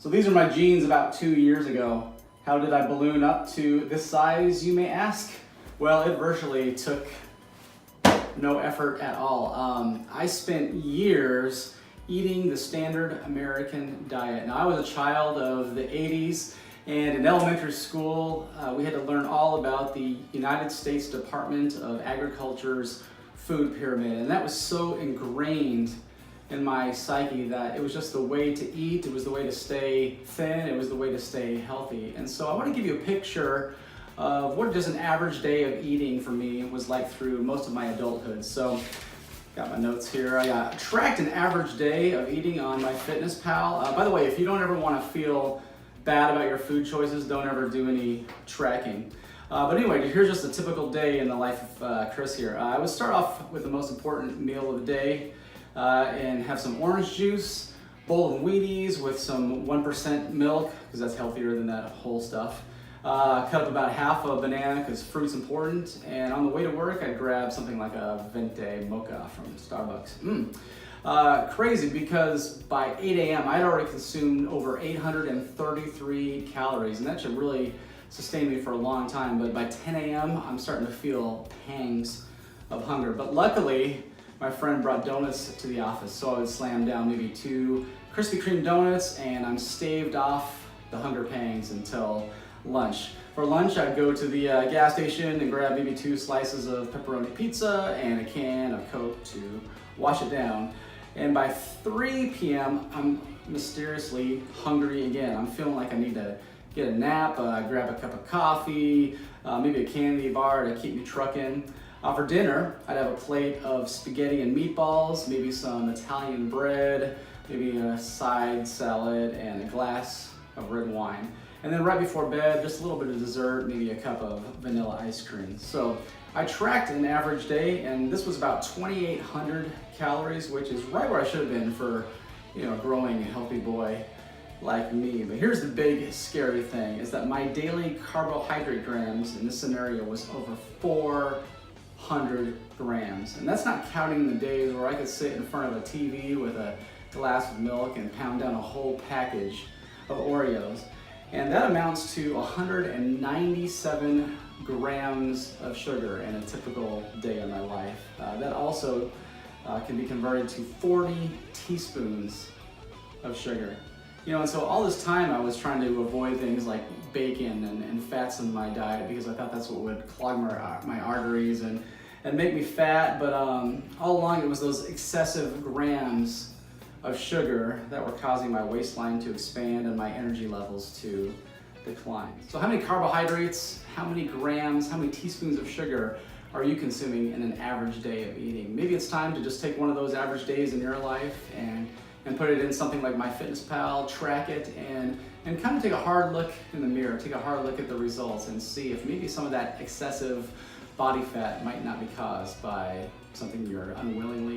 So these are my jeans about 2 years ago. How did I balloon up to this size, you may ask? Well, it virtually took no effort at all. I spent years eating the standard American diet. Now, I was a child of the 80s, and in elementary school, we had to learn all about the United States Department of Agriculture's food pyramid, and that was so ingrained in my psyche that it was just the way to eat, it was the way to stay thin, it was the way to stay healthy. And so I want to give you a picture of what just an average day of eating for me was like through most of my adulthood. So, got my notes here. I tracked an average day of eating on MyFitnessPal. By the way, if you don't ever want to feel bad about your food choices, don't ever do any tracking. But anyway, here's just a typical day in the life of Chris here. I would start off with the most important meal of the day and have some orange juice, bowl of Wheaties with some 1% milk, because that's healthier than that whole stuff. Cut up about half a banana because fruit's important, and on the way to work I'd grab something like a Venti mocha from Starbucks. Crazy, because by 8 a.m. I'd already consumed over 833 calories, and that should really sustain me for a long time, but by 10 a.m. I'm starting to feel pangs of hunger. But luckily, my friend brought donuts to the office, so I would slam down maybe 2 Krispy Kreme donuts, and I'm staved off the hunger pangs until lunch. For lunch, I'd go to the gas station and grab maybe 2 slices of pepperoni pizza and a can of Coke to wash it down. And by 3 p.m., I'm mysteriously hungry again. I'm feeling like I need to get a nap, grab a cup of coffee, maybe a candy bar to keep me trucking. For dinner, I'd have a plate of spaghetti and meatballs, maybe some Italian bread, maybe a side salad, and a glass of red wine. And then right before bed, just a little bit of dessert, maybe a cup of vanilla ice cream. So I tracked an average day, and this was about 2,800 calories, which is right where I should have been for, a growing healthy boy like me. But here's the big scary thing, is that my daily carbohydrate grams in this scenario was over 400 grams. And that's not counting the days where I could sit in front of a TV with a glass of milk and pound down a whole package of Oreos. And that amounts to 197 grams of sugar in a typical day of my life. That also can be converted to 40 teaspoons of sugar. And so all this time I was trying to avoid things like bacon and fats in my diet, because I thought that's what would clog my arteries and make me fat. But all along it was those excessive grams of sugar that were causing my waistline to expand and my energy levels to decline. So how many carbohydrates, how many grams, how many teaspoons of sugar are you consuming in an average day of eating? Maybe it's time to just take one of those average days in your life and put it in something like MyFitnessPal, track it, and kind of take a hard look in the mirror, take a hard look at the results and see if maybe some of that excessive body fat might not be caused by something you're unwillingly